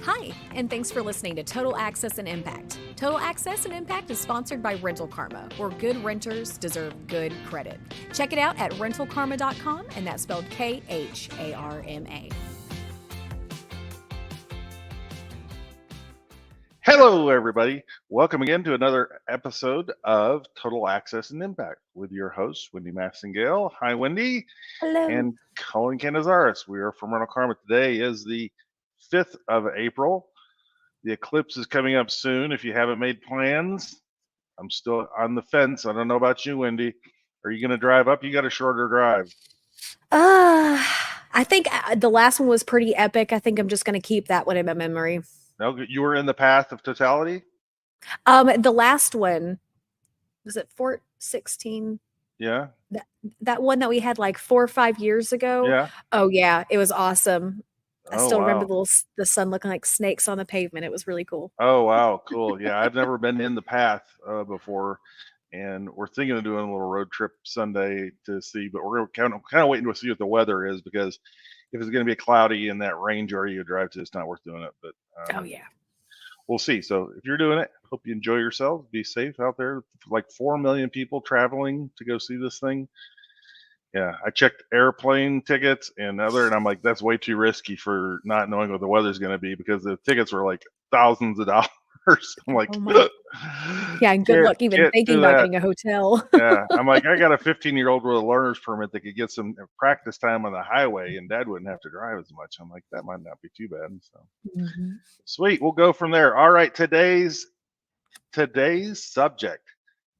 Hi, and thanks for listening to Total Access and Impact. Total Access and Impact is sponsored by Rental Karma, where good renters deserve good credit. Check it out at rentalkarma.com, and that's spelled KHARMA. Hello, everybody. Welcome again to another episode of Total Access and Impact with your hosts, Wendy Massingale. Hi, Wendy. Hello. And Colin Canizares. We are from Rental Karma. Today is the 5th of April. The eclipse is coming up soon. If you haven't made plans, I'm still on the fence. I don't know about you, Wendy. Are you going to drive up? You got a shorter drive. I think the last one was pretty epic. I think I'm just going to keep that one in my memory. No, you were in the path of totality? The last one, was it Fort 16? Yeah. That one that we had like 4 or 5 years ago? Yeah. Oh, yeah. It was awesome. I still remember Wow. the sun looking like snakes on the pavement. It was really cool. Oh, wow. Cool. Yeah. I've never been in the path before. And we're thinking of doing a little road trip Sunday to see, but we're kind of waiting to see what the weather is, because if it's going to be cloudy in that range area you drive to, it's not worth doing it. But Oh, yeah. we'll see. So if you're doing it, hope you enjoy yourselves. Be safe out there. Like 4 million people traveling to go see this thing. Yeah, I checked airplane tickets and I'm like, that's way too risky for not knowing what the weather's going to be, because the tickets were like thousands of dollars. I'm like, yeah, and good luck even thinking about getting a hotel. Yeah, I'm like, I got a 15-year-old with a learner's permit that could get some practice time on the highway, and Dad wouldn't have to drive as much. I'm like, that might not be too bad. So Sweet, we'll go from there. All right, today's subject,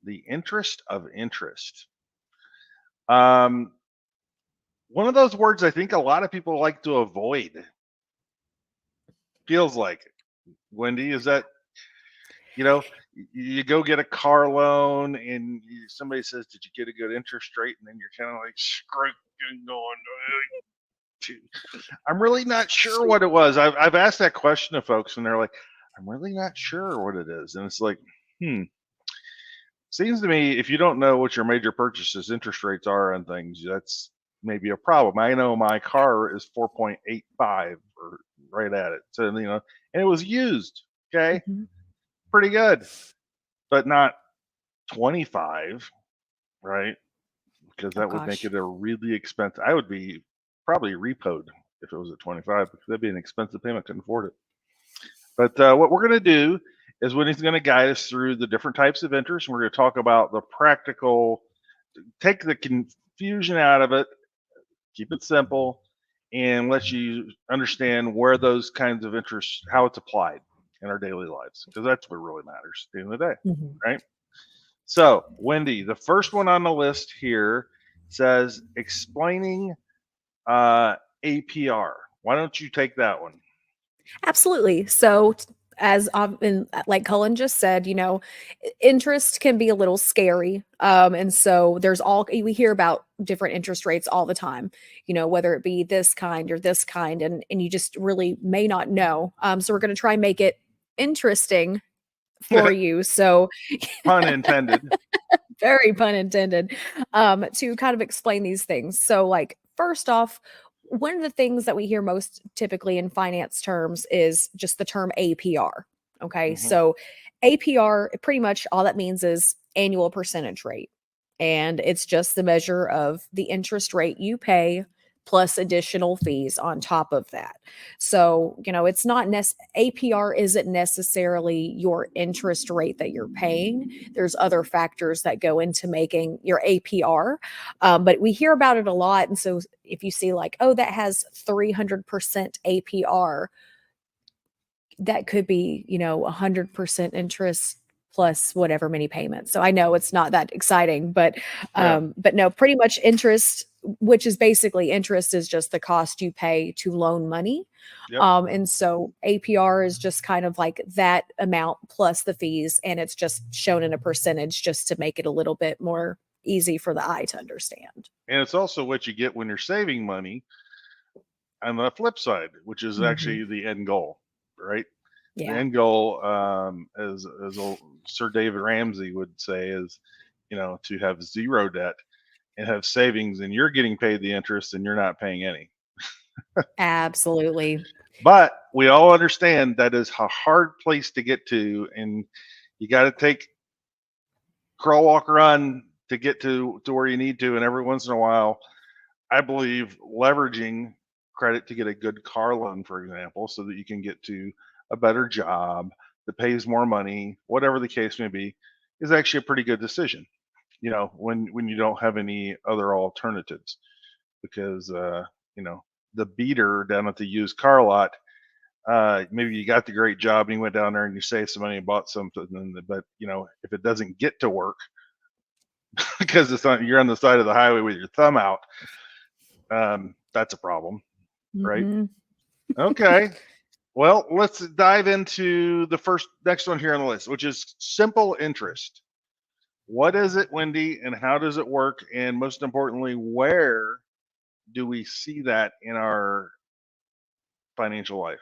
the interest of interest. One of those words I think a lot of people like to avoid. Feels like it. Wendy, is that, you go get a car loan and somebody says, did you get a good interest rate? And then you're kind of like scraping going, I'm really not sure what it was. I've asked that question to folks and they're like, I'm really not sure what it is. And it's like, seems to me if you don't know what your major purchases interest rates are on things, that's maybe a problem. I know my car is 4.85 or right at it. So, and it was used. Okay. Pretty good, but not 25, right? Because that would make it a really expensive. I would be probably repoed if it was at 25, because that'd be an expensive payment. Couldn't afford it. But what we're going to do is Wendy's going to guide us through the different types of interest. And we're going to talk about the practical, take the confusion out of it, keep it simple, and let you understand where those kinds of interest, how it's applied in our daily lives, because that's what really matters at the end of the day, right? So, Wendy, the first one on the list here says explaining APR. Why don't you take that one? Absolutely. So, as like Cullen just said, interest can be a little scary. And so we hear about different interest rates all the time, whether it be this kind or this kind, and you just really may not know. So we're going to try and make it interesting for you. So pun intended. Very pun intended. To kind of explain these things. So, like, first off, one of the things that we hear most typically in finance terms is just the term APR. Okay. So APR, pretty much all that means is annual percentage rate. And it's just the measure of the interest rate you pay plus additional fees on top of that. So, it's not APR isn't necessarily your interest rate that you're paying. There's other factors that go into making your APR. But we hear about it a lot. And so if you see like, oh, that has 300% APR, that could be, 100% interest plus whatever many payments. So I know it's not that exciting, but no, pretty much interest, which is basically interest, is just the cost you pay to loan money. And so APR is just kind of like that amount plus the fees, and it's just shown in a percentage just to make it a little bit more easy for the eye to understand. And it's also what you get when you're saving money on the flip side, which is actually the end goal, right? Yeah. The end goal, as old Sir David Ramsey would say, is, to have zero debt and have savings, and you're getting paid the interest and you're not paying any. Absolutely. But we all understand that is a hard place to get to, and you got to take crawl, walk, run to get to where you need to. And every once in a while, I believe leveraging credit to get a good car loan, for example, so that you can get to a better job that pays more money, whatever the case may be, is actually a pretty good decision. When you don't have any other alternatives, because the beater down at the used car lot, maybe you got the great job and you went down there and you saved some money and bought something, but if it doesn't get to work because you're on the side of the highway with your thumb out, that's a problem, right? Mhm. Okay. Well, let's dive into the next one here on the list, which is simple interest. What is it, Wendy, and how does it work? And most importantly, where do we see that in our financial life?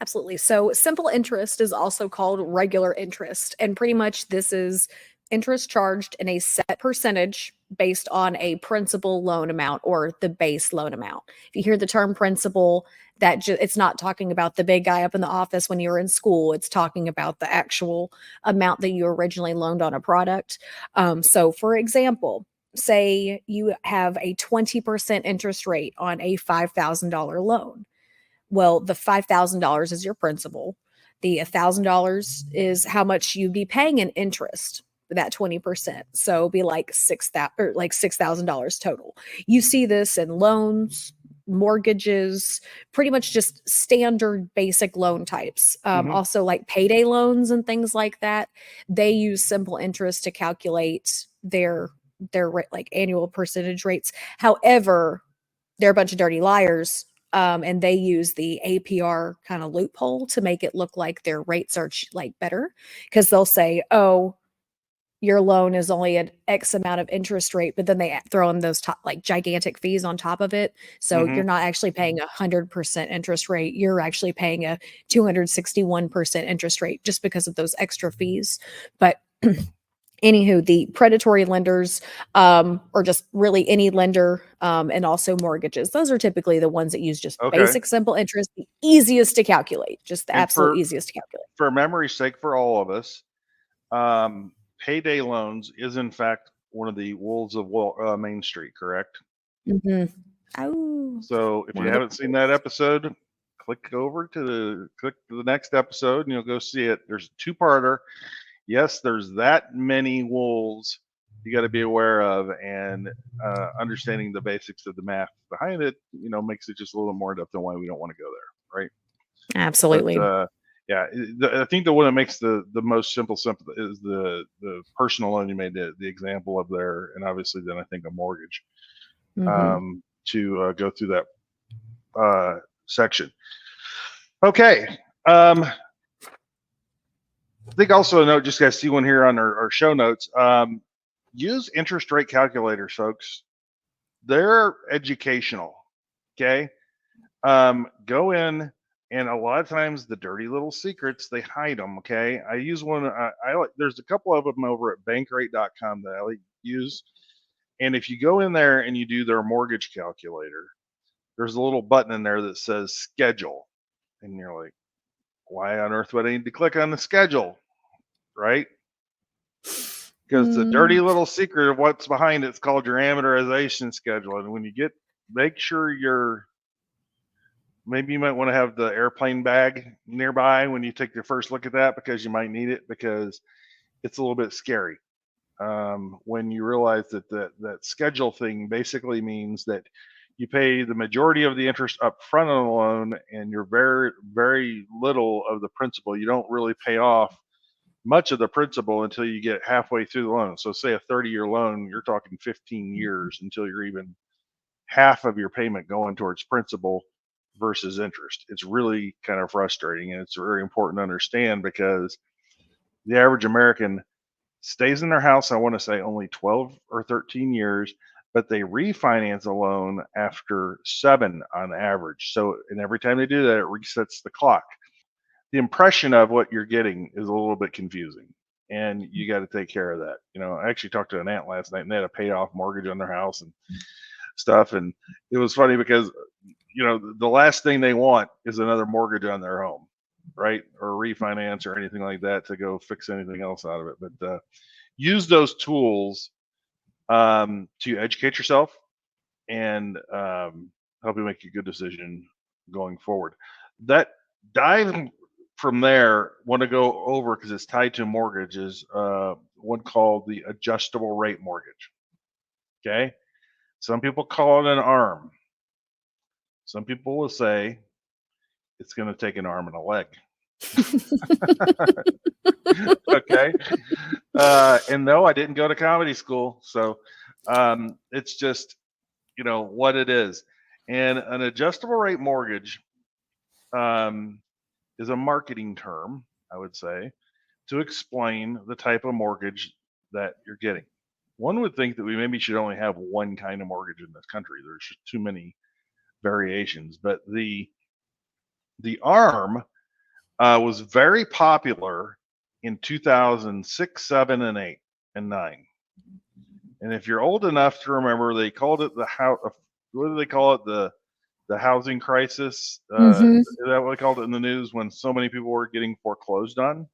Absolutely. So simple interest is also called regular interest. And pretty much this is interest charged in a set percentage based on a principal loan amount or the base loan amount. If you hear the term principal, it's not talking about the big guy up in the office when you were in school. It's talking about the actual amount that you originally loaned on a product. So for example, say you have a 20% interest rate on a $5,000 loan. Well, the $5,000 is your principal. The $1,000 is how much you'd be paying in interest for that 20%. So it'd be like $6,000 total. You see this in loans, mortgages, pretty much just standard basic loan types. Mm-hmm. Also, like payday loans and things like that. They use simple interest to calculate their like annual percentage rates. However, they're a bunch of dirty liars. And they use the APR kind of loophole to make it look like their rates are like better, because they'll say, "Oh, your loan is only an X amount of interest rate," but then they throw in those like gigantic fees on top of it. So Mm-hmm. you're not actually paying 100% interest rate. You're actually paying a 261% interest rate just because of those extra fees. But anywho, the predatory lenders, or just really any lender, and also mortgages, those are typically the ones that use just Okay. basic simple interest, the easiest to calculate, just the And absolute for easiest to calculate. memory's sake, for all of us, payday loans is in fact one of the wolves of Main Street, correct? Mhm. Oh, So if you one of the haven't seen that episode, click to the next episode and you'll go see it. There's a two-parter. Yes, there's that many wolves you got to be aware of, and understanding the basics of the math behind it, makes it just a little more in depth on why we don't want to go there, right? But absolutely. yeah, I think the one that makes the most simple is the personal loan you made the example of there, and obviously then I think a mortgage, Mhm. to go through that section. Okay. I think also a note, just guys see one here on our show notes. Use interest rate calculators, folks. They're educational. Okay. Go in, and a lot of times the dirty little secrets, they hide them. Okay. I use one. There's a couple of them over at bankrate.com that I use. And if you go in there and you do their mortgage calculator, there's a little button in there that says schedule. And you're like, why on earth would I need to click on the schedule? Right? Because the dirty Mm. little secret of what's behind it's called your amortization schedule. And when you make sure maybe you might want to have the airplane bag nearby when you take your first look at that, because you might need it, because it's a little bit scary. When you realize that schedule thing basically means that you pay the majority of the interest up front on the loan, and you're very, very little of the principal. You don't really pay off much of the principal until you get halfway through the loan. So say a 30-year loan, you're talking 15 years until you're even half of your payment going towards principal versus interest. It's really kind of frustrating, and it's very important to understand, because the average American stays in their house, I want to say only 12 or 13 years, but they refinance a loan after 7 on average. So, and every time they do that, it resets the clock. The impression of what you're getting is a little bit confusing, and you got to take care of that. I actually talked to an aunt last night, and they had a paid off mortgage on their house and stuff. And it was funny because, the last thing they want is another mortgage on their home, right? Or refinance or anything like that to go fix anything else out of it. But use those tools to educate yourself and help you make a good decision going forward. That dive from there, want to go over because it's tied to mortgages. One called the adjustable rate mortgage. Okay, some people call it an ARM. Some people will say it's going to take an arm and a leg. Okay, and no, I didn't go to comedy school, so it's just what it is. And an adjustable rate mortgage is a marketing term, I would say, to explain the type of mortgage that you're getting. One would think that we maybe should only have one kind of mortgage in this country. There's just too many variations. But the ARM was very popular in 2006, 7, and 8, and 9. And if you're old enough to remember, they called it what do they call it? The housing crisis. Mhm. Is that what they called it in the news when so many people were getting foreclosed on?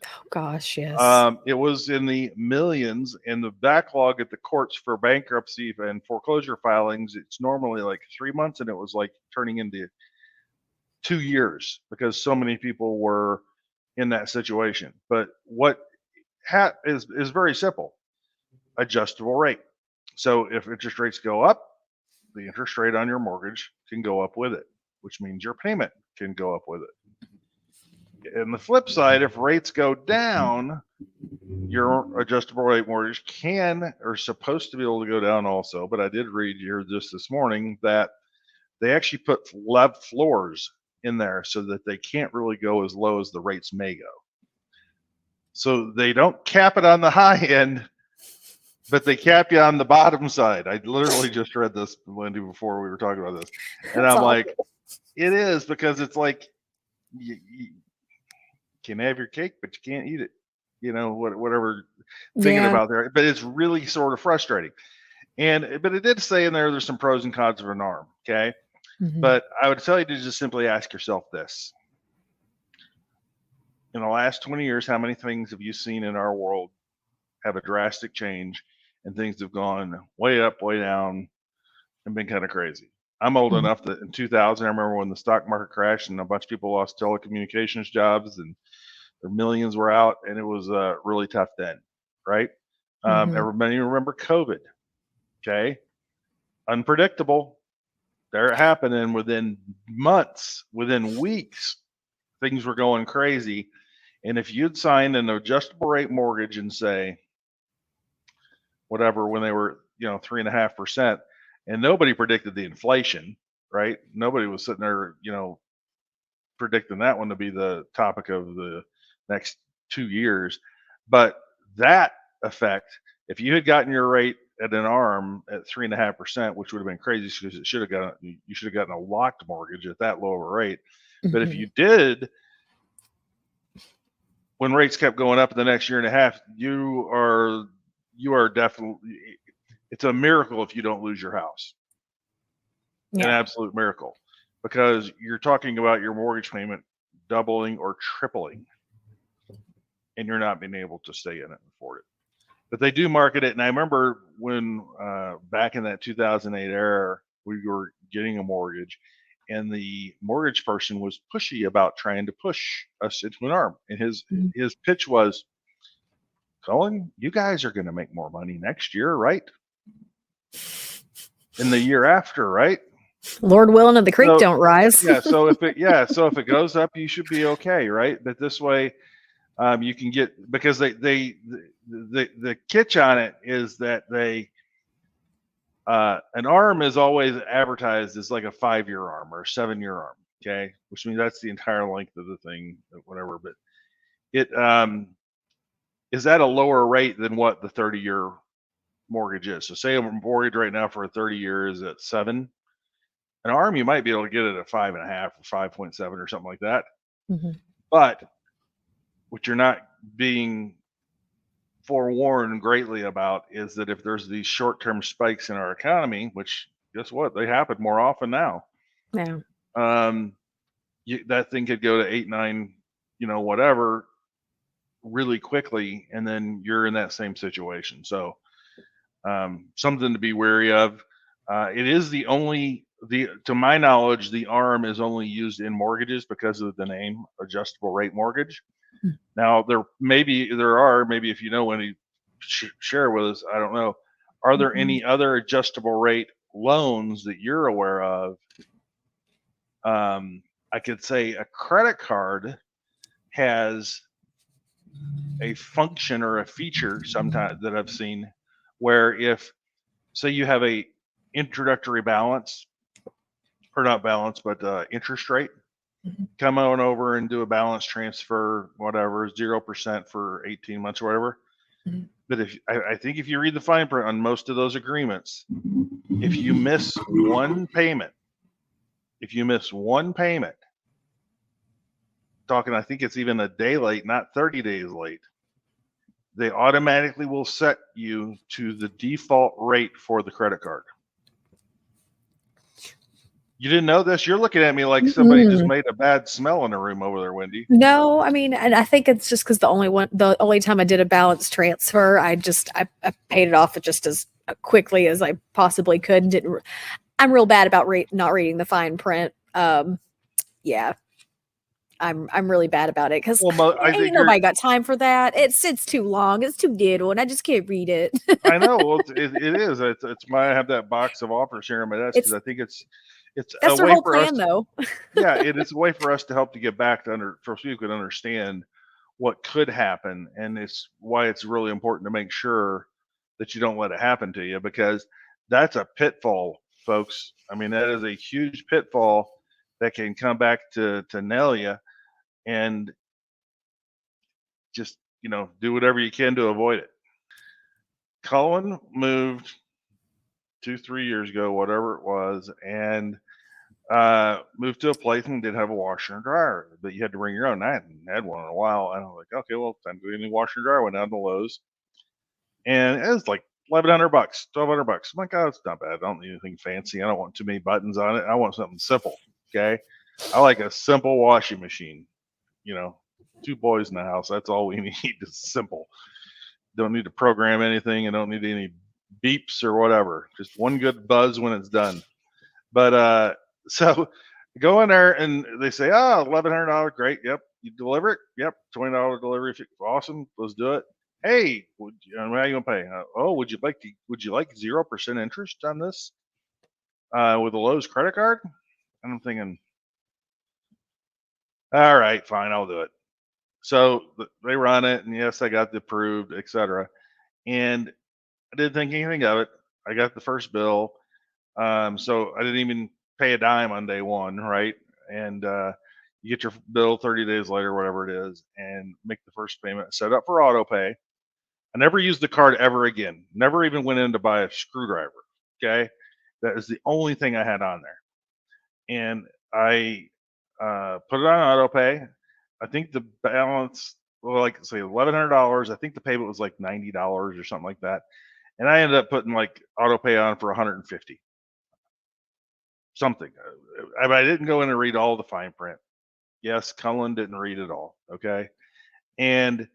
Oh gosh, yes. It was in the millions, and the backlog at the courts for bankruptcy and foreclosure filings, it's normally like 3 months, and it was like turning into 2 years because so many people were in that situation. But what is very simple: adjustable rate. So if interest rates go up, the interest rate on your mortgage can go up with it, which means your payment can go up with it. And the flip side, if rates go down, your adjustable rate mortgage can or supposed to be able to go down also. But I did read here just this morning that they actually put lev floors in there so that they can't really go as low as the rates may go. So they don't cap it on the high end, but they cap you on the bottom side. I literally just read this, Wendy, before we were talking about this. And That's I'm awful. like, it is, because it's like you can have your cake, but you can't eat it. Whatever thinking Yeah. about there. But it's really sort of frustrating. But it did say in there's some pros and cons of an ARM. Okay. Mhm. But I would tell you to just simply ask yourself this. In the last 20 years, how many things have you seen in our world have a drastic change and things have gone way up, way down, and been kind of crazy? I'm old Mhm. enough that in 2000, I remember when the stock market crashed and a bunch of people lost telecommunications jobs and their millions were out, and it was really tough then, right? Mhm. Everybody remember COVID, okay? Unpredictable. There it happened, and within months, within weeks, things were going crazy. And if you'd signed an adjustable rate mortgage and say, whatever, when they were 3.5%, and nobody predicted the inflation, right? Nobody was sitting there predicting that one to be the topic of the next 2 years. But that effect, if you had gotten your rate at an ARM at 3.5%, which would have been crazy because you should have gotten a locked mortgage at that low of a rate. But if Mhm. you did, when rates kept going up in the next year and a half, you are definitely, it's a miracle if you don't lose your house. An Yeah. absolute miracle, because you're talking about your mortgage payment doubling or tripling, and you're not being able to stay in it and afford it. But they do market it, and I remember when back in that 2008 era, we were getting a mortgage, and the mortgage person was pushy about trying to push us into an ARM, and Mhm. his pitch was, Colin, you guys are going to make more money next year, right? In the year after, right? Lord willing, and the creek So don't rise. so if it goes up, you should be okay, right? But this way, you can get, because the catch on it is that an ARM is always advertised as like a 5-year ARM or a 7-year ARM, okay, which means that's the entire length of the thing, whatever. But it is at a lower rate than what the 30-year mortgage is. So say a mortgage right now for a 30 years at 7, an ARM you might be able to get it at 5.5 or 5.7 or something like that. Mhm. But what you're not being forewarned greatly about is that if there's these short-term spikes in our economy, which guess what, they happen more often now. Yeah. That thing could go to 8, 9, whatever, really quickly, and then you're in that same situation. So something to be wary of. It is to my knowledge, the ARM is only used in mortgages because of the name, adjustable rate mortgage. Now maybe if you know any, share with us. I don't know. Are there any other adjustable rate loans that you're aware of? I could say a credit card has a function or a feature sometimes that I've seen where if, say, you have a introductory balance, or not balance, but interest rate, come on over and do a balance transfer, whatever, 0% for 18 months or whatever. But I think if you read the fine print on most of those agreements, if you miss one payment, talking, I think it's even a day late, not 30 days late, they automatically will set you to the default rate for the credit card. You didn't know this? You're looking at me like somebody just made a bad smell in the room over there, Wendy. No, I mean, and I think it's just because the only time I did a balance transfer, I paid it off just as quickly as I possibly could. And I'm real bad about not reading the fine print. Yeah, I'm really bad about it because ain't nobody got time for that. It's too long. It's too little, and I just can't read it. I know. Well, it is. It's why I have that box of offers here on my desk because I think it's that's their whole plan, though. Yeah, it is a way for us to help to get back to so you can understand what could happen, and it's why it's really important to make sure that you don't let it happen to you, because that's a pitfall, folks. I mean, that is a huge pitfall that can come back to nail you, and just do whatever you can to avoid it. Cullen moved 2-3 years ago, whatever it was, and moved to a place and did have a washer and dryer, but you had to bring your own. I hadn't had one in a while, and I was like, okay, well, time to get a new washer and dryer. I went down to Lowe's, and it was like $1,100, $1,200. I'm like, oh, it's not bad. I don't need anything fancy. I don't want too many buttons on it. I want something simple. Okay, I like a simple washing machine. 2 boys in the house. That's all we need. Is simple. Don't need to program anything. I don't need any beeps or whatever. Just one good buzz when it's done. But so go in there and they say, oh, $1,100. Great. Yep. You deliver it. Yep. $20 delivery. Awesome. Let's do it. Hey, how are you gonna pay? Would you like 0% interest on this with a Lowe's credit card? And I'm thinking, all right, fine, I'll do it. So they run it, and yes, I got the approved, etc. And I didn't think anything of it. I got the first bill, so I didn't even pay a dime on day one, right? And you get your bill 30 days later, whatever it is, and make the first payment. Set up for auto pay. I never used the card ever again. Never even went in to buy a screwdriver. Okay, that is the only thing I had on there, and I put it on auto pay. I think the balance, well, like say $1,100. I think the payment was like $90 or something like that, and I ended up putting like auto pay on for 150. Something. I didn't go in and read all the fine print. Yes, Cullen didn't read it all. Okay, and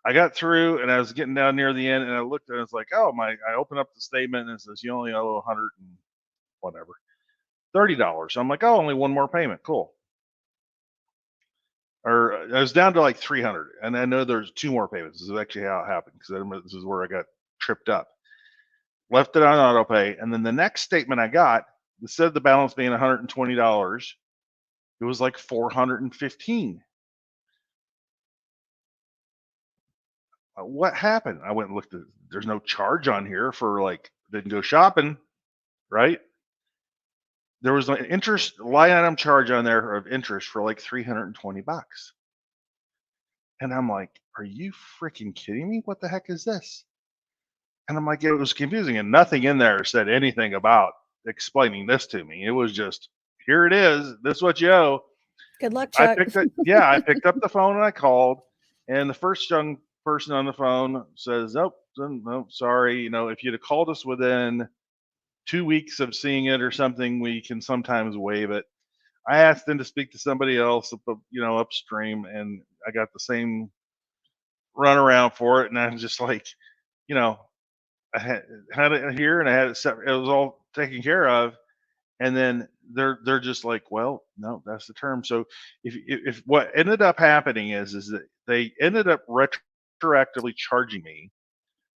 I got through, and I was getting down near the end, and I looked, and it's like, oh my! I opened up the statement, and it says you only owe 100 and whatever, $30. So I'm like, oh, only one more payment. Cool. Or I was down to like 300, and I know there's 2 more payments. This is actually how it happened, because this is where I got tripped up. Left it on auto pay, and then the next statement I got, instead of the balance being $120, it was like $415. What happened? I went and looked at. There's no charge on here for didn't go shopping, right? There was an interest line item charge on there of interest for like $320. And I'm like, are you freaking kidding me? What the heck is this? And I'm like, it was confusing, and nothing in there said anything about explaining this to me. It was just, here it is. This is what you owe. Good luck, Chuck. I picked up the phone and I called, and the first young person on the phone says, nope, sorry. If you'd have called us within 2 weeks of seeing it or something, we can sometimes waive it. I asked them to speak to somebody else, upstream, and I got the same runaround for it. And I'm just like, you know, I had it here and I had it set. It was all taken care of, and then they're just like, well, no, that's the term. So if what ended up happening is that they ended up retroactively charging me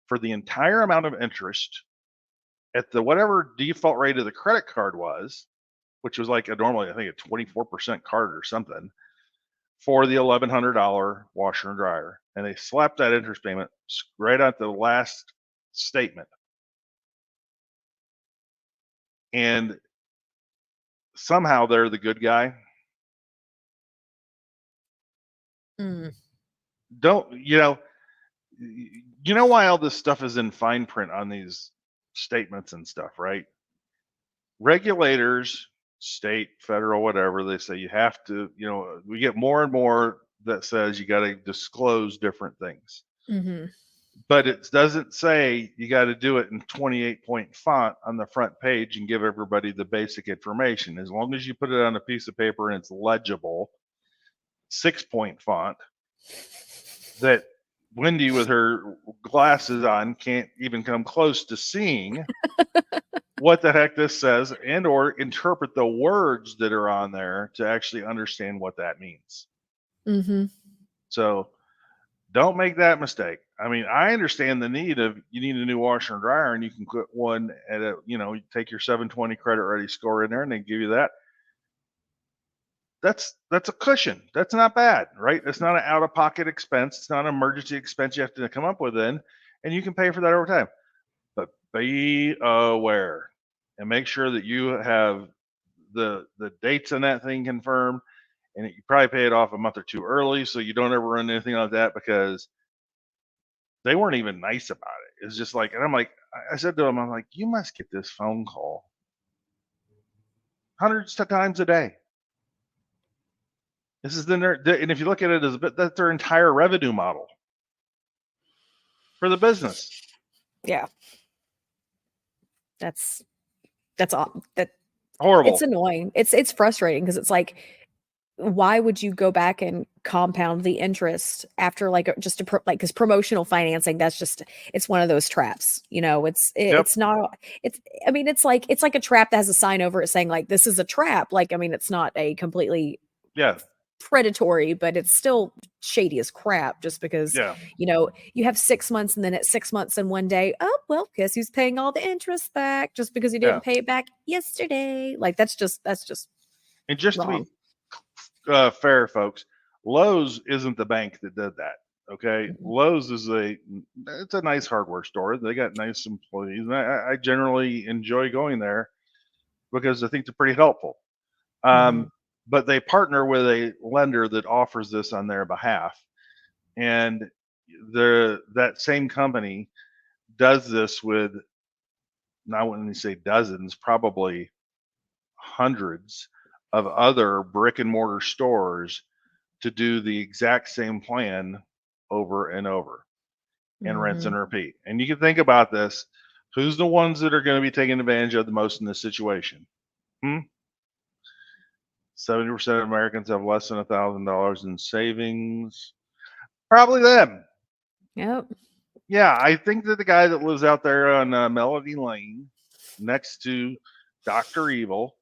for the entire amount of interest at the whatever default rate of the credit card was, which was like a normally I think a 24% card or something, for the $1,100 washer and dryer, and they slapped that interest payment right at the last statement. And somehow they're the good guy. Mm. Don't you know why all this stuff is in fine print on these statements and stuff, right? Regulators, state, federal, whatever, they say you have to, we get more and more that says you got to disclose different things. Mm-hmm. But it doesn't say you got to do it in 28-point font on the front page and give everybody the basic information. As long as you put it on a piece of paper and it's legible, 6-point font that Wendy with her glasses on can't even come close to seeing what the heck this says, and or interpret the words that are on there to actually understand what that means. Mm-hmm. So don't make that mistake. I mean, I understand the need of you need a new washer and dryer, and you can put one at you take your 720 credit ready score in there, and they give you that. That's a cushion. That's not bad, right? It's not an out of pocket expense. It's not an emergency expense you have to come up with then, and you can pay for that over time. But be aware and make sure that you have the dates on that thing confirmed, and you probably pay it off a month or two early so you don't ever run anything like that, because they weren't even nice about it. It's just like, and I'm like, I said to them, I'm like, you must get this phone call hundreds of times a day. This is and if you look at it as a bit, that's their entire revenue model for the business. Yeah. That's all. That Horrible. It's annoying. It's frustrating because it's like, why would you go back and compound the interest after just because promotional financing, it's one of those traps, it's not, I mean, it's like a trap that has a sign over it saying like, this is a trap. Like, I mean, it's not a completely predatory, but it's still shady as crap just because, you have 6 months and then at 6 months and one day, oh, well, guess who's paying all the interest back just because you didn't pay it back yesterday. Like that's just and just wrong. To be fair, folks, Lowe's isn't the bank that did that. Okay, mm-hmm. Lowe's is it's a nice hardware store. They got nice employees, and I generally enjoy going there because I think they're pretty helpful. But they partner with a lender that offers this on their behalf, and that same company does this with, not when you say dozens, probably hundreds of other brick and mortar stores to do the exact same plan over and over and rinse and repeat. And you can think about this. Who's the ones that are going to be taken advantage of the most in this situation? 70% of Americans have less than $1,000 in savings. Probably them. Yep. Yeah, I think that the guy that lives out there on Melody Lane next to Dr. Evil,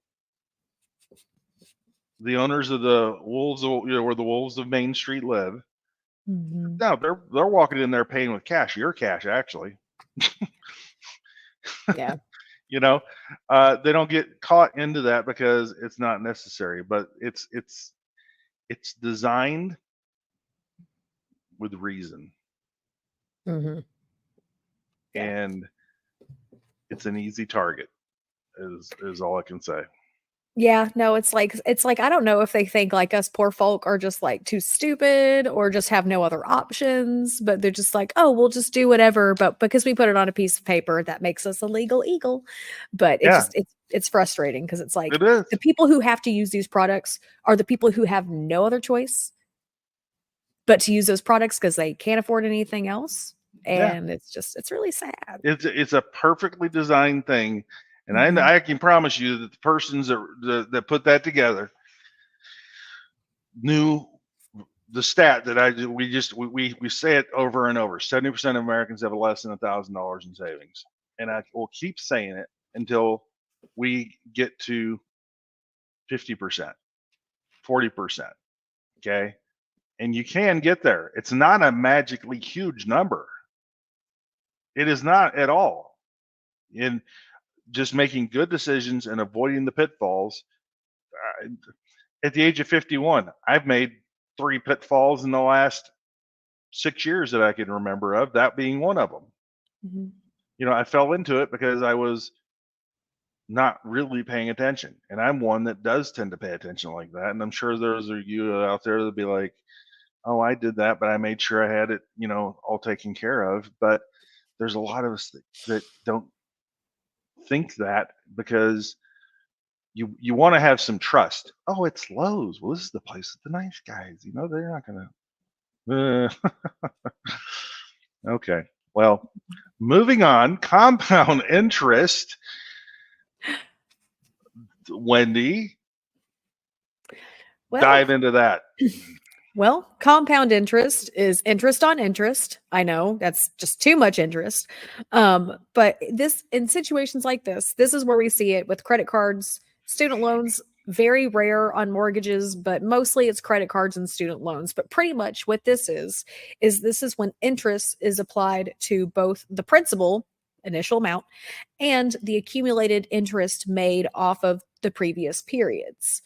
the owners of the Wolves, where the Wolves of Main Street live. No, they're walking in there paying with cash. Your cash, actually. Yeah. They don't get caught into that because it's not necessary, but it's designed with reason. And it's an easy target, is all I can say. Yeah, no, it's like I don't know if they think like us poor folk are just like too stupid or just have no other options, but they're just like, oh, we'll just do whatever. But because we put it on a piece of paper, that makes us a legal eagle. But it's frustrating because it's like the people who have to use these products are the people who have no other choice but to use those products because they can't afford anything else. And it's really sad. It's a perfectly designed thing. And Mhm. I can promise you that the persons that put that together knew the stat that we say it over and over. 70% of Americans have less than $1,000 in savings, and I will keep saying it until we get to 50%, 40%. Okay, and you can get there. It's not a magically huge number. It is not at all. In just making good decisions and avoiding the pitfalls. Uh, at the age of 51, I've made 3 pitfalls in the last 6 years that I can remember of, that being one of them. Mhm. I fell into it because I was not really paying attention. And I'm one that does tend to pay attention like that. And I'm sure there's you out there that'll be like, oh, I did that, but I made sure I had it, all taken care of. But there's a lot of us that don't think that because you want to have some trust. Oh, it's Lowe's. Well, this is the place with the nice guys. They're not gonna. Okay. Well, moving on. Compound interest. Wendy, Well, dive into that. well, compound interest is interest on interest. I know that's just too much interest. But this in situations like this is where we see it with credit cards, student loans, very rare on mortgages, but mostly it's credit cards and student loans. But pretty much what this is when interest is applied to both the principal initial amount and the accumulated interest made off of the previous periods.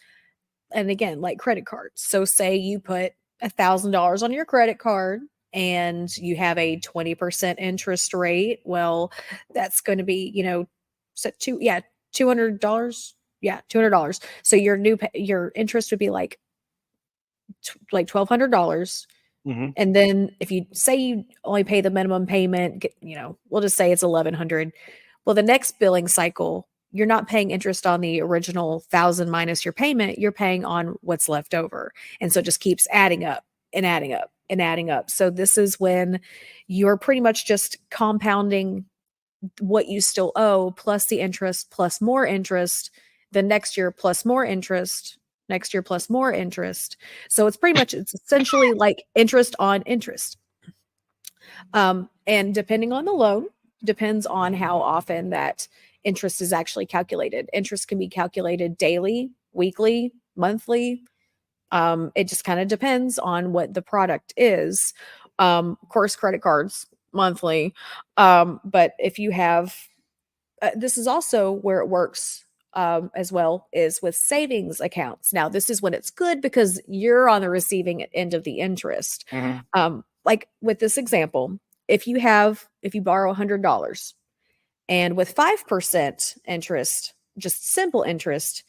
And again, like credit cards. So say you put $1,000 on your credit card and you have a 20% interest rate. Well, that's going to be, set to, yeah, $200. Yeah, $200. So your interest would be like $1,200. Mm-hmm. And then if you say you only pay the minimum payment, we'll just say it's 1,100. Well, the next billing cycle, you're not paying interest on the original 1,000 minus your payment. You're paying on what's left over. And so it just keeps adding up and adding up and adding up. So this is when you're pretty much just compounding what you still owe plus the interest plus more interest, the next year plus more interest, next year plus more interest. So it's essentially like interest on interest. And depending on the loan, depends on how often that interest is actually calculated. Interest can be calculated daily, weekly, monthly. It just kind of depends on what the product is. Of course, credit cards monthly. But if you have, this is also where it works as well is with savings accounts. Now, this is when it's good because you're on the receiving end of the interest. Mm-hmm. Like with this example, if you borrow $100 and with 5% interest, just simple interest,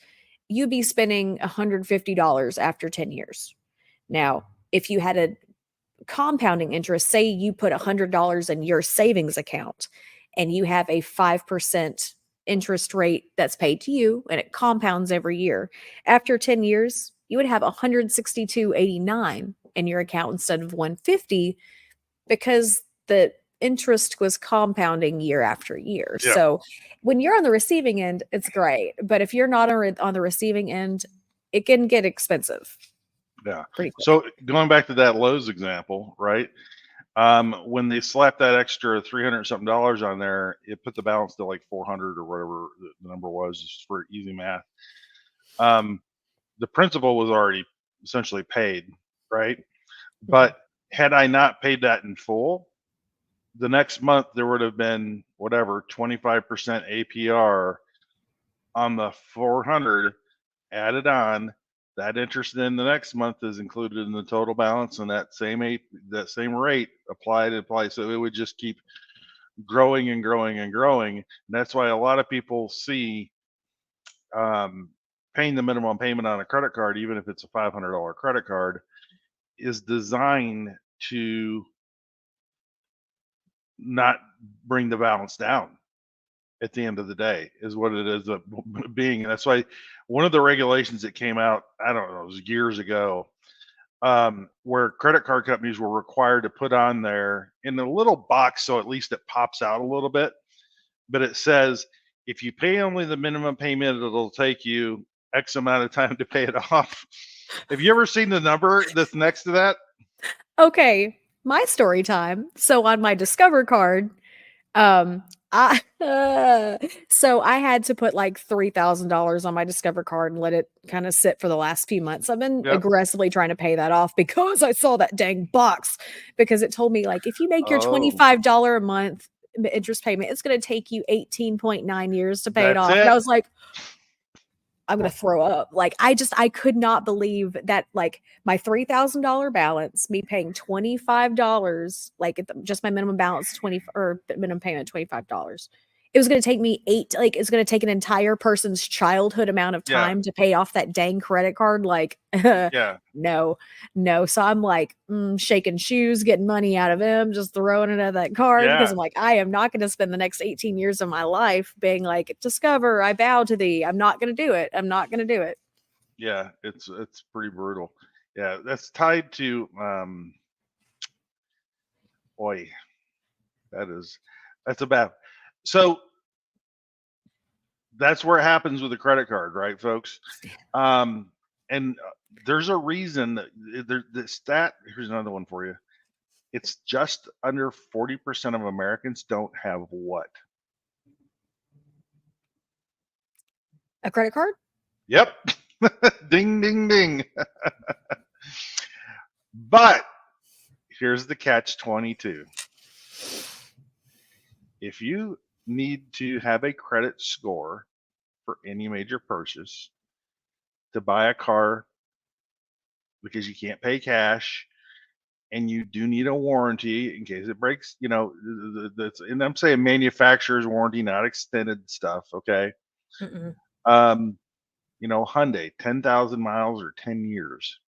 you'd be spending $150 after 10 years. Now, if you had a compounding interest, say you put $100 in your savings account and you have a 5% interest rate that's paid to you and it compounds every year. After 10 years, you would have 162.89 in your account instead of 150 because the interest was compounding year after year. Yeah. So when you're on the receiving end, it's great. But if you're not on the receiving end, it can get expensive. Yeah. Pretty quick. So going back to that Lowe's example, right? When they slapped that extra $300 something on there, it put the balance to like 400 or whatever the number was, just for easy math. The principal was already essentially paid, right? But had I not paid that in full, the next month there would have been whatever 25% APR on the 400 added on. That interest then the next month is included in the total balance, and that same rate applied. So it would just keep growing and growing and growing. And that's why a lot of people see paying the minimum payment on a credit card, even if it's a $500 credit card, is designed to not bring the balance down at the end of the day, is what it is being. And that's why one of the regulations that came out, I don't know, it was years ago, where credit card companies were required to put on there in a little box, so at least it pops out a little bit, but it says If you pay only the minimum payment, it'll take you X amount of time to pay it off. Have you ever seen the number that's next to that? Okay, my story time. So on my Discover card, um, I so I had to put like $3,000 on my Discover card and let it kind of sit for the last few months. I've been Yep. aggressively trying to pay that off because I saw that dang box because it told me like if you make your Oh, $25 a month interest payment, it's going to take you 18.9 years to pay it that's off. And I it. was like, I'm gonna throw up. Like I could not believe that like my $3,000 balance, me paying $25, like just my minimum balance 20 or minimum payment $25. It was gonna take me it's gonna take an entire person's childhood amount of Yeah. time to pay off that dang credit card. Like Yeah. no, no. So I'm like shaking shoes, getting money out of him, just throwing it at that card because Yeah. I'm like, I am not going to spend the next 18 years of my life being like, Discover, I bow to thee. I'm not going to do it. I'm not going to do it. Yeah. It's pretty brutal. Yeah. That's tied to boy, that's a bad. So that's where it happens with a credit card, right, folks? Um, and there's a reason that the stat. Here's another one for you. It's just under 40% of Americans don't have what? A credit card? Yep. Ding, ding, ding. But here's the catch 22. If you need to have a credit score for any major purchase to buy a car because you can't pay cash and you do need a warranty in case it breaks, that's, and I'm saying manufacturer's warranty, not extended stuff. Okay. Mm-mm. Um, Hyundai, 10,000 miles or 10 years.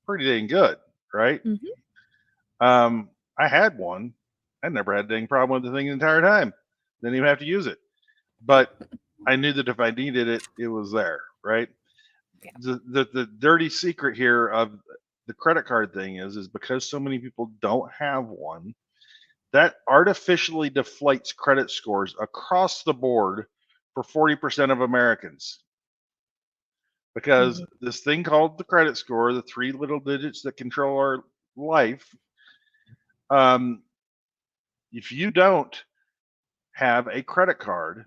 Pretty dang good, right? Mhm. I had one. I never had a dang problem with the thing the entire time. Didn't even have to use it. But I knew that if I needed it, it was there, right? Yeah. The dirty secret here of the credit card thing is because so many people don't have one, that artificially deflates credit scores across the board for 40% of Americans. Because Mhm. this thing called the credit score, the three little digits that control our life, um, if you don't have a credit card,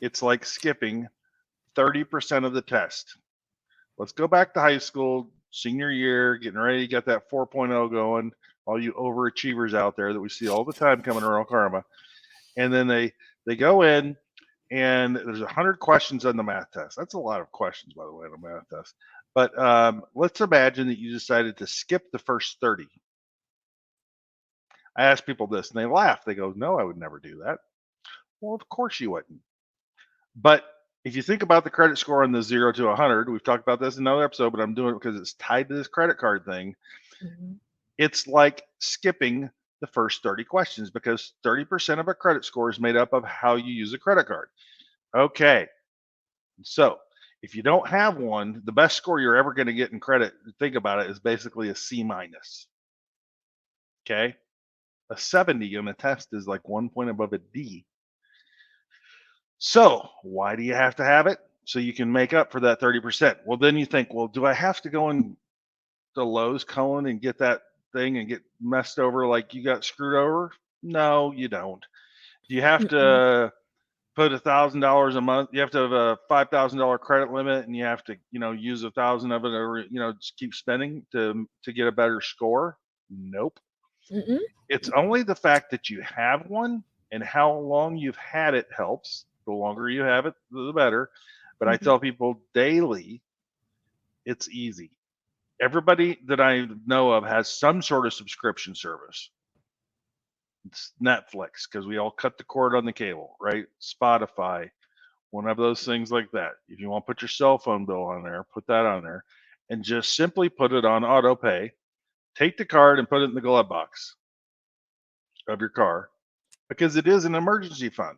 it's like skipping 30% of the test. Let's go back to high school, senior year, getting ready to get that 4.0 going. All you overachievers out there that we see all the time coming around karma. And then they go in and there's 100 questions on the math test. That's a lot of questions, by the way, on the math test. But let's imagine that you decided to skip the first 30. I ask people this and they laugh. They go, no, I would never do that. Well, of course you wouldn't. But if you think about the credit score on the 0 to 100, we've talked about this in another episode, but I'm doing it because it's tied to this credit card thing. Mhm. It's like skipping the first 30 questions because 30% of a credit score is made up of how you use a credit card. Okay. So if you don't have one, the best score you're ever going to get in credit, think about it, is basically a C minus. Okay. A 70 on the test is like 1 point above a D. So why do you have to have it? So you can make up for that 30%. Well, then you think, well, do I have to go in the Lowe's, Cullen, and get that thing and get messed over like you got screwed over? No, you don't. Do you have Mm-mm. to put $1,000 a month? You have to have a $5,000 credit limit, and you have to, use 1,000 of it, or just keep spending to get a better score? Nope. Mm-mm. It's only the fact that you have one and how long you've had it helps. The longer you have it, the better. But I Mhm. tell people daily, it's easy. Everybody that I know of has some sort of subscription service. It's Netflix because we all cut the cord on the cable, right? Spotify, one of those things like that. If you want to put your cell phone bill on there, put that on there and just simply put it on auto pay. Take the card and put it in the glove box of your car because it is an emergency fund.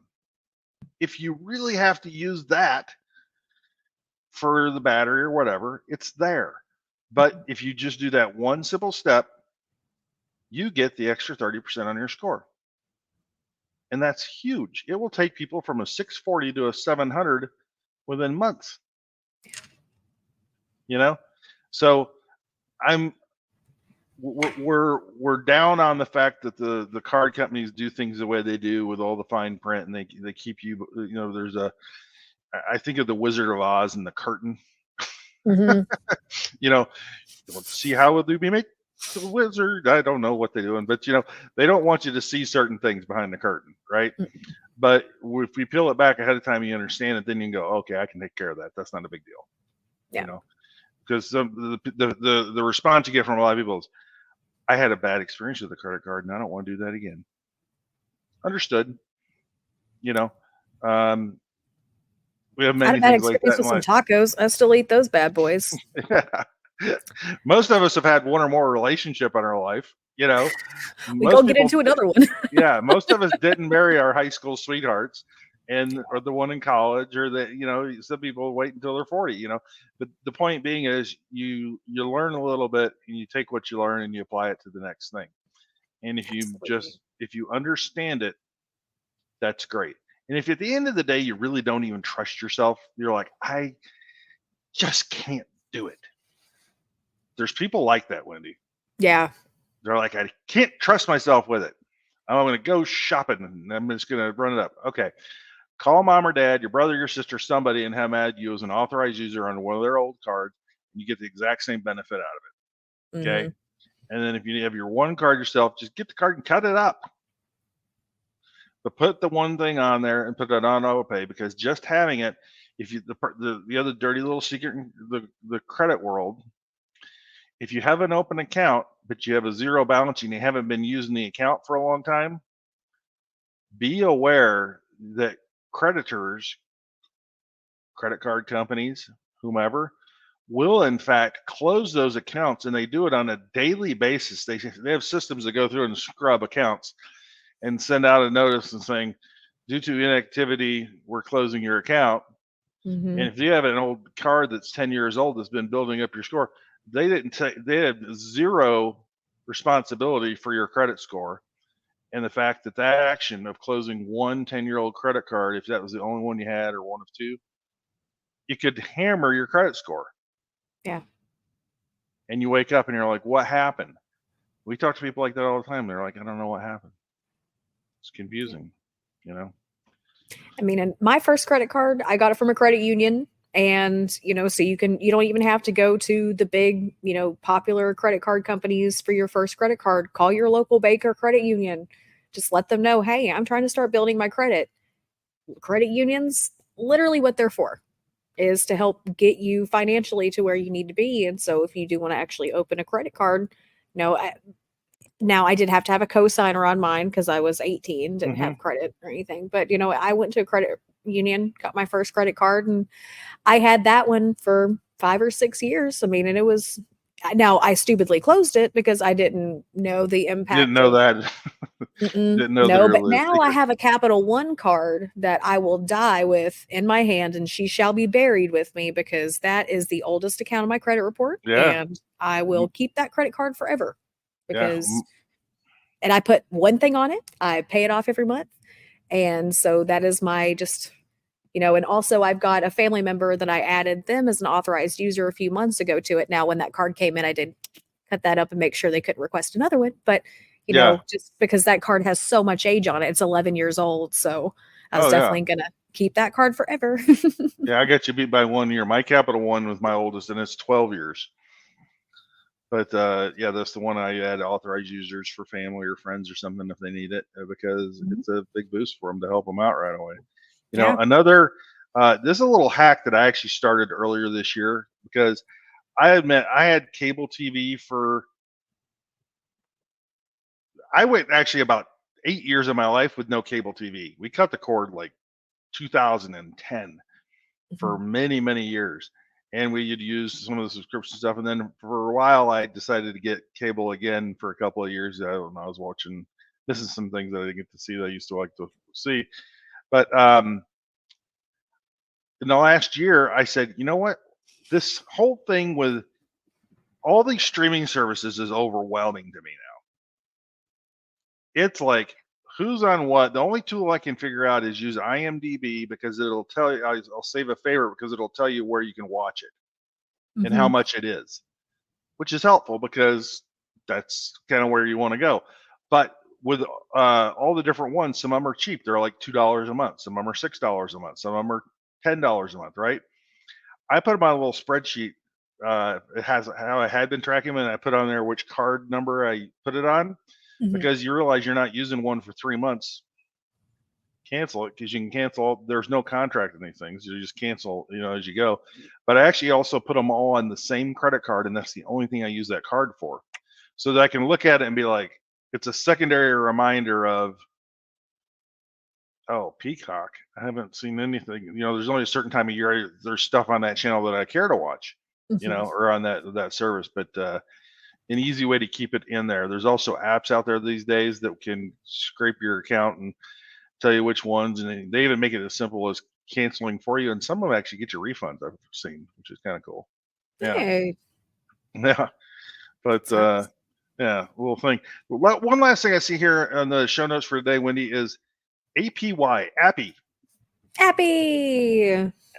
If you really have to use that for the battery or whatever, it's there. But if you just do that one simple step, you get the extra 30% on your score. And that's huge. It will take people from a 640 to a 700 within months, you know? So I'm we're down on the fact that the card companies do things the way they do with all the fine print, and they keep you, there's a, I think of the Wizard of Oz and the curtain. Mm-hmm. You know, let's see how would we make the wizard. I don't know what they're doing, but they don't want you to see certain things behind the curtain, right? But if we peel it back ahead of time, you understand it, then you can go, okay, I can take care of that. That's not a big deal. Yeah. Because the response you get from a lot of people is, I had a bad experience with the credit card and I don't want to do that again. Understood. We have I had many a bad things like experience that in with some life. tacos. I still eat those bad boys. Most of us have had one or more relationship in our life. We Most go get people, into another one. yeah, most of us didn't marry our high school sweethearts, or the one in college, or some people wait until they're 40. But the point being is, you learn a little bit and you take what you learn and you apply it to the next thing. And if you understand it, that's great. And if at the end of the day you really don't even trust yourself, you're like, I just can't do it. There's people like that, Wendy. Yeah. They're like, I can't trust myself with it. I'm going to go shopping and I'm just going to run it up. Okay. Call mom or dad, your brother, your sister, somebody, and have them add you as an authorized user on one of their old cards. And you get the exact same benefit out of it. Okay. Mm-hmm. And then if you have your one card yourself, just get the card and cut it up. But put the one thing on there and put it on auto pay, because just having it, if you the other dirty little secret in the credit world, if you have an open account but you have a zero balance and you haven't been using the account for a long time, be aware that creditors, credit card companies, whomever, will in fact close those accounts, and they do it on a daily basis. They have systems that go through and scrub accounts and send out a notice and saying, due to inactivity, we're closing your account. Mm-hmm. And if you have an old card that's 10 years old that's been building up your score, they had zero responsibility for your credit score. And the fact that action of closing one 10-year-old credit card, if that was the only one you had or one of two, it could hammer your credit score. Yeah. And you wake up and you're like, what happened? We talk to people like that all the time. They're like, I don't know what happened. It's confusing, I mean, and my first credit card, I got it from a credit union. And, so you don't even have to go to the big, popular credit card companies for your first credit card. Call your local bank or credit union. Just let them know, hey, I'm trying to start building my credit. Credit unions, literally what they're for is to help get you financially to where you need to be. And so if you do want to actually open a credit card, now I did have to have a cosigner on mine because I was 18, didn't have credit or anything. But, I went to a credit union, got my first credit card, and I had that one for 5 or 6 years. I mean, and it was, now I stupidly closed it because I didn't know the impact. Didn't know that. Didn't know No, the but now I have a Capital One card that I will die with in my hand, and she shall be buried with me because that is the oldest account on my credit report. Yeah. And I will keep that credit card forever because, Yeah. and I put one thing on it. I pay it off every month. And so that is my just, and also I've got a family member that I added them as an authorized user a few months ago to it. Now, when that card came in, I did cut that up and make sure they couldn't request another one. But, just because that card has so much age on it, it's 11 years old. So I was definitely going to keep that card forever. Yeah, I got you beat by 1 year. My Capital One was my oldest, and it's 12 years. But yeah, that's the one I add authorized users for family or friends or something if they need it, because it's a big boost for them to help them out right away. Another, this is a little hack that I actually started earlier this year, because I admit I had cable TV I went actually about 8 years of my life with no cable TV. We cut the cord like 2010 for many, many years. And we had used some of the subscription stuff. And then for a while, I decided to get cable again for a couple of years. I was watching, this is some things that I didn't get to see that I used to like to see. But in the last year, I said, you know what? This whole thing with all these streaming services is overwhelming to me now. It's like, who's on what. The only tool I can figure out is use IMDb, because it'll tell you. I'll save a favorite because it'll tell you where you can watch it and how Mhm. much it is, which is helpful because that's kind of where you want to go. But with all the different ones, some of them are cheap. They're like $2 a month. Some of them are $6 a month. Some of them are $10 a month, right? I put them on a little spreadsheet. It has how I had been tracking them, and I put on there which card number I put it on, Mhm. because you realize you're not using one for 3 months. Cancel it, because you can cancel. There's no contract in these things. You just cancel, as you go. But I actually also put them all on the same credit card, and that's the only thing I use that card for, so that I can look at it and be like, it's a secondary reminder of, oh, Peacock. I haven't seen anything. There's only a certain time of year there's stuff on that channel that I care to watch, Mhm. or on that service. But an easy way to keep it in there. There's also apps out there these days that can scrape your account and tell you which ones, and they even make it as simple as canceling for you. And some of them actually get your refunds, I've seen, which is kind of cool. Yeah, Hey, yeah. But it's nice. yeah, little thing. One last thing I see here on the show notes for today, Wendy, is APY, Happy.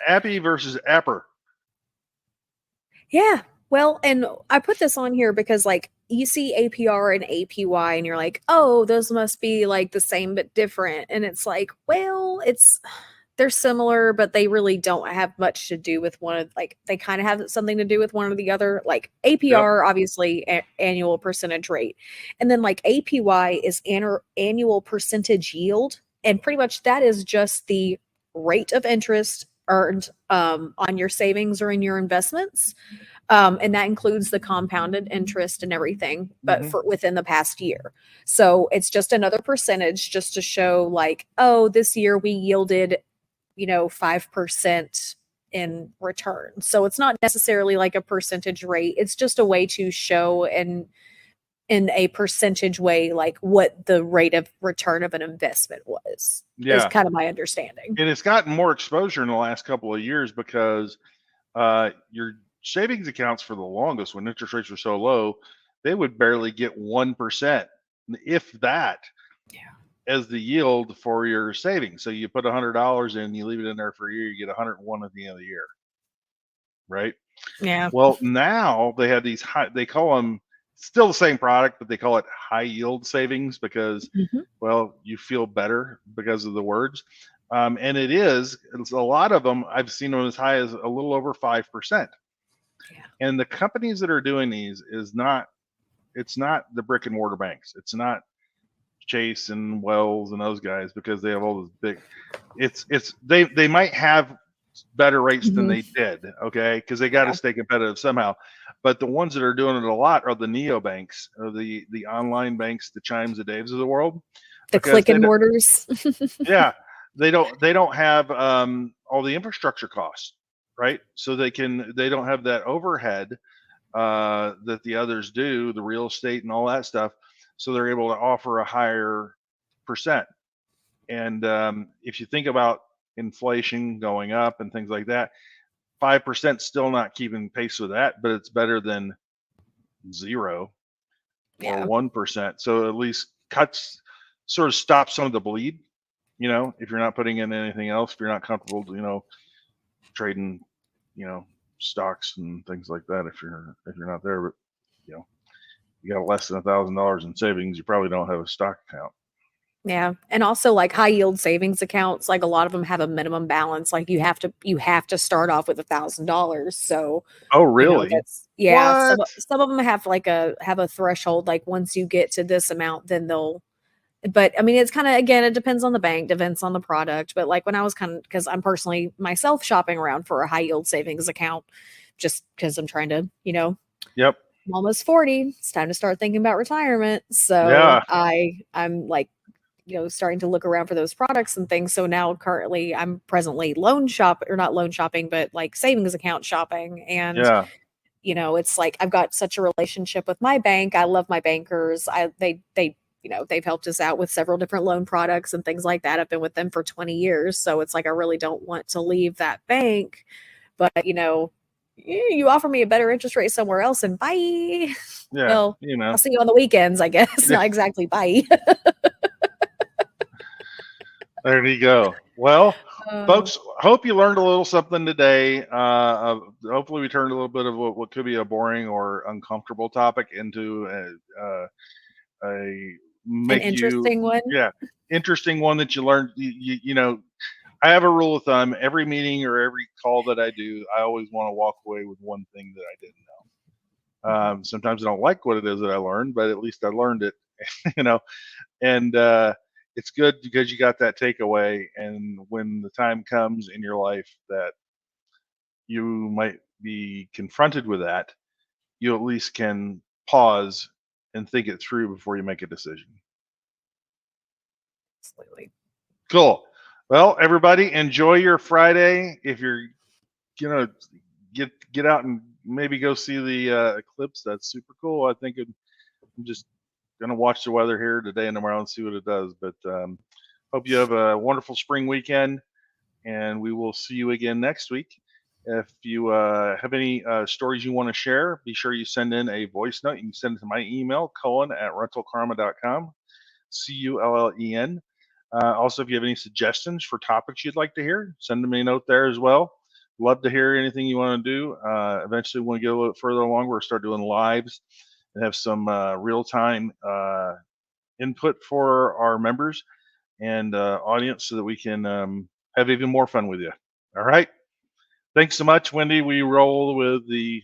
Appy versus Apper. Yeah. Well, and I put this on here because like you see APR and APY and you're like, "Oh, those must be like the same but different." And it's like, well, they're similar, but they really don't have much to do with one of like they kind of have something to do with one or the other. Like Yep. APR obviously annual percentage rate. And then like APY is annual percentage yield, and pretty much that is just the rate of interest earned on your savings or in your investments, and that includes the compounded interest and everything, but Hmm. for within the past year. So it's just another percentage just to show like, oh, this year we yielded, 5% in return. So it's not necessarily like a percentage rate. It's just a way to show and in a percentage way like what the rate of return of an investment was. Is Yeah, kind of my understanding. and it's gotten more exposure in the last couple of years because your savings accounts, for the longest, when interest rates were so low, they would barely get 1%, if that, Yeah. as the yield for your savings. So you put $100 in, you leave it in there for a year, you get 101 at the end of the year, right? Yeah. Well, now they have these high, they call them, still the same product, but they call it high yield savings because, Mhm. well, you feel better because of the words. And it's a lot of them. I've seen them as high as a little over 5%. Yeah. And the companies that are doing these it's not the brick and mortar banks. It's not Chase and Wells and those guys, because they have all those big, they might have better rates than Mhm. they did, okay, because they got to Yeah. stay competitive somehow. But the ones that are doing it a lot are the neobanks, or the online banks, the Chimes, the Daves of the world, The because click and mortars. yeah, they don't have all the infrastructure costs, right? So they don't have that overhead that the others do, the real estate and all that stuff. So they're able to offer a higher percent. And if you think about inflation going up and things like that, 5% still not keeping pace with that, but it's better than zero or Yeah. 1%. So at least cuts, sort of stops some of the bleed. If you're not putting in anything else, if you're not comfortable, trading, you know, stocks and things like that, if you're not there, but you know, you got less than $1,000 in savings, you probably don't have a stock account. Yeah, and also, like, high yield savings accounts, like, a lot of them have a minimum balance, like, you have to start off with $1,000, so, Oh, really? that's yeah, What? some of them have a threshold, like, once you get to this amount, then they'll but, I mean, it's kinda again, it depends on the bank, depends on the product, but, like, when I was because 'cause I'm personally myself shopping around for a high yield savings account just because 'cause I'm trying to, Yep. I'm almost 40, it's time to start thinking about retirement, so Yeah. I'm, like, starting to look around for those products and things. So now currently I'm presently not loan shopping, but like savings account shopping. And, Yeah. it's like I've got such a relationship with my bank. I love my bankers. They've helped us out with several different loan products and things like that. I've been with them for 20 years. So it's like I really don't want to leave that bank. But, you offer me a better interest rate somewhere else and bye. Yeah. Well, I'll see you on the weekends, I guess. Yeah. Not exactly bye. There you go. Well, Uh, folks, hope you learned a little something today. Hopefully, we turned a little bit of what could be a boring or uncomfortable topic into a an make you, interesting one. yeah, interesting one that you learned. You know, I have a rule of thumb: every meeting or every call that I do, I always want to walk away with one thing that I didn't know. Mhm. Sometimes I don't like what it is that I learned, but at least I learned it. you know, and it's good because you got that takeaway. And when the time comes in your life that you might be confronted with that, you at least can pause and think it through before you make a decision. Absolutely. Cool. Well, everybody, enjoy your Friday. If you're gonna get out and maybe go see the eclipse, that's super cool. I'm just gonna watch the weather here today and tomorrow and see what it does. But hope you have a wonderful spring weekend, and we will see you again next week. If you have any stories you want to share, be sure you send in a voice note. You can send it to my email, Cullen@rentalkarma.com, Cullen. Also, if you have any suggestions for topics you'd like to hear, send me a note there as well. Love to hear anything you want to do. Eventually, when we get a little further along, we'll start doing lives and have some real time input for our members and audience so that we can have even more fun with you. All right. Thanks so much, Wendy. We roll with the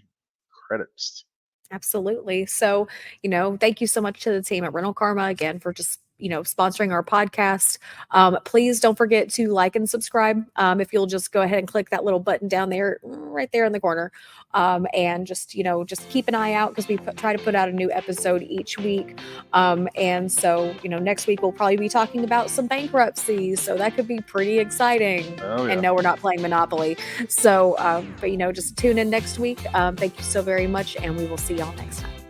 credits. Absolutely. So, thank you so much to the team at Rental Karma again for just, sponsoring our podcast. Please don't forget to like and subscribe. If you'll just go ahead and click that little button down there, right there in the corner. And just, just keep an eye out because we try to put out a new episode each week. And so, next week we'll probably be talking about some bankruptcies. So that could be pretty exciting. Oh, And yeah. no, we're not playing Monopoly. So, but just tune in next week. Thank you so very much, and we will see y'all next time.